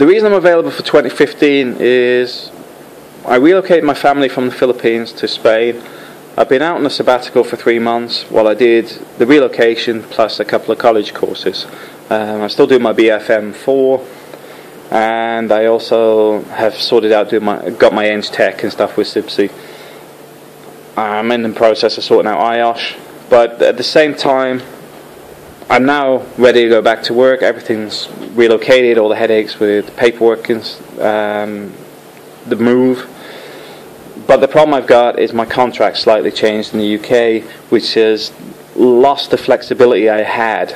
The reason I'm available for 2015 is I relocated my family from the Philippines to Spain. I've been out on a sabbatical for 3 months while I did the relocation plus a couple of college courses. I still do my BFM 4, and I also have sorted out got my Eng Tech and stuff with SIBSI. I'm in the process of sorting out IOSH, but at the same time I'm now ready to go back to work. Everything's relocated, all the headaches with paperwork and the move. But the problem I've got is my contract slightly changed in the UK, which has lost the flexibility I had.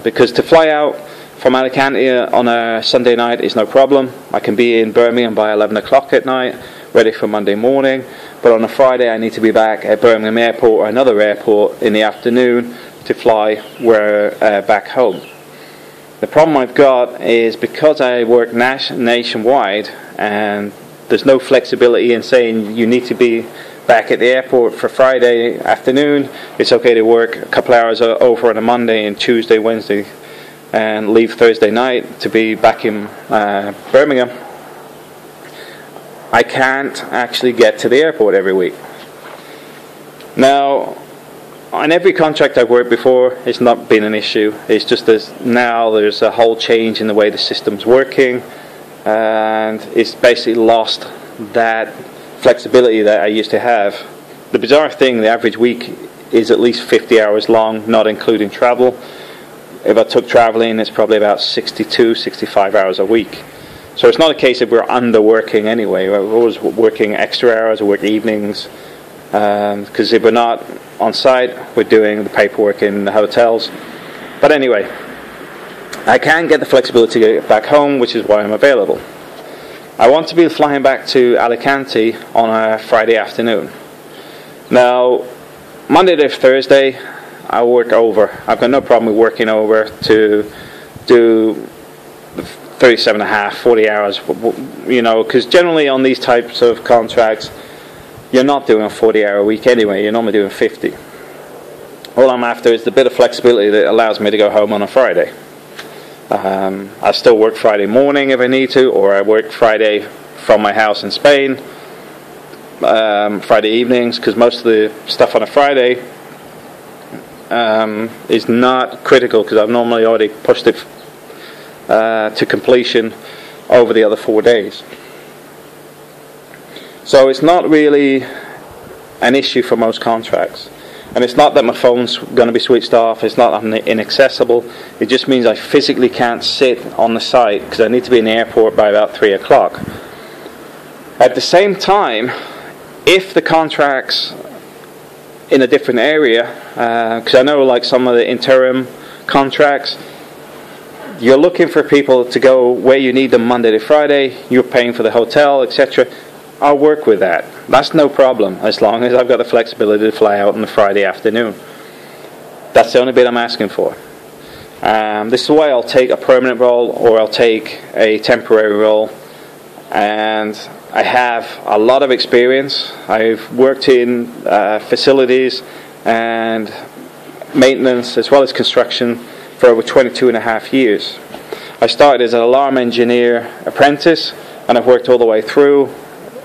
Because to fly out from Alicante on a Sunday night is no problem. I can be in Birmingham by 11 o'clock at night, ready for Monday morning. But on a Friday I need to be back at Birmingham Airport or another airport in the afternoon to fly back home. The problem I've got is because I work nationwide and there's no flexibility in saying you need to be back at the airport for Friday afternoon. It's okay to work a couple hours over on a Monday and Tuesday, Wednesday, and leave Thursday night to be back in Birmingham. I can't actually get to the airport every week. Now, on every contract I've worked before, it's not been an issue. It's just now there's a whole change in the way the system's working, and it's basically lost that flexibility that I used to have. The bizarre thing, the average week is at least 50 hours long, not including travel. If I took traveling, it's probably about 62, 65 hours a week. So it's not a case of we're underworking anyway. We're always working extra hours, we work evenings, because if we're not on site, we're doing the paperwork in the hotels. But anyway, I can get the flexibility to get back home, which is why I'm available. I want to be flying back to Alicante on a Friday afternoon. Now, Monday to Thursday, I work over. I've got no problem with working over to do 37 and a half, 40 hours, you know, because generally on these types of contracts, you're not doing a 40-hour week anyway, you're normally doing 50. All I'm after is the bit of flexibility that allows me to go home on a Friday. I still work Friday morning if I need to, or I work Friday from my house in Spain, Friday evenings, because most of the stuff on a Friday is not critical, because I've normally already pushed it to completion over the other 4 days. So it's not really an issue for most contracts. And it's not that my phone's going to be switched off, it's not I'm inaccessible, it just means I physically can't sit on the site because I need to be in the airport by about 3 o'clock. At the same time, if the contract's in a different area, because I know like some of the interim contracts, you're looking for people to go where you need them Monday to Friday, you're paying for the hotel, etc. I'll work with that. That's no problem, as long as I've got the flexibility to fly out on a Friday afternoon. That's the only bit I'm asking for. This is why I'll take a permanent role or I'll take a temporary role. And I have a lot of experience. I've worked in facilities and maintenance as well as construction for over 22 and a half years. I started as an alarm engineer apprentice, and I've worked all the way through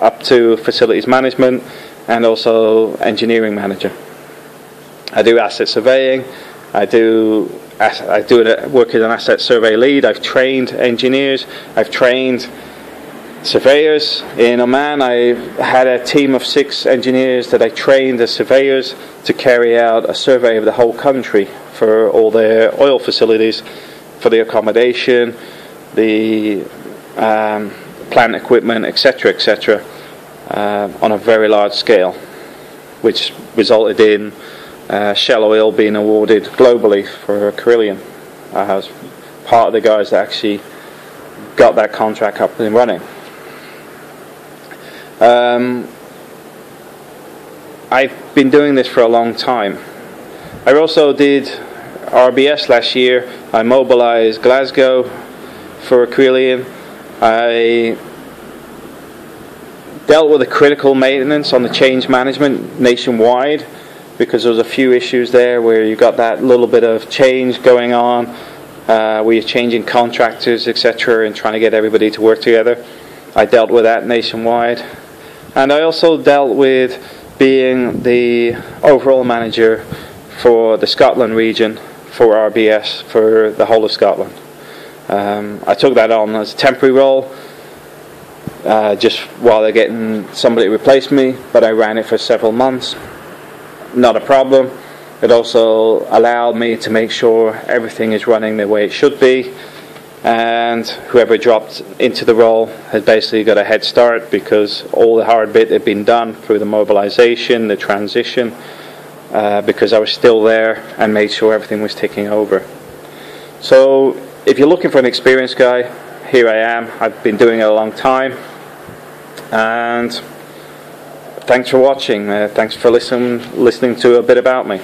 up to facilities management and also engineering manager. I do asset surveying, I do work as an asset survey lead. I've trained engineers, I've trained surveyors. In Oman I had a team of 6 engineers that I trained as surveyors to carry out a survey of the whole country for all their oil facilities, for the accommodation, the plant equipment, etc., etc., on a very large scale, which resulted in Shell Oil being awarded globally for Carillion. I was part of the guys that actually got that contract up and running. I've been doing this for a long time. I also did RBS last year. I mobilised Glasgow for Carillion. I dealt with the critical maintenance on the change management nationwide, because there was a few issues there where you got that little bit of change going on where you're changing contractors, etc., and trying to get everybody to work together. I dealt with that nationwide. And I also dealt with being the overall manager for the Scotland region for RBS for the whole of Scotland. I took that on as a temporary role, just while they're getting somebody to replace me, but I ran it for several months. Not a problem. It also allowed me to make sure everything is running the way it should be, and whoever dropped into the role had basically got a head start because all the hard bit had been done through the mobilisation, the transition, because I was still there and made sure everything was ticking over. So if you're looking for an experienced guy, here I am. I've been doing it a long time, and thanks for watching. Thanks for listening to a bit about me.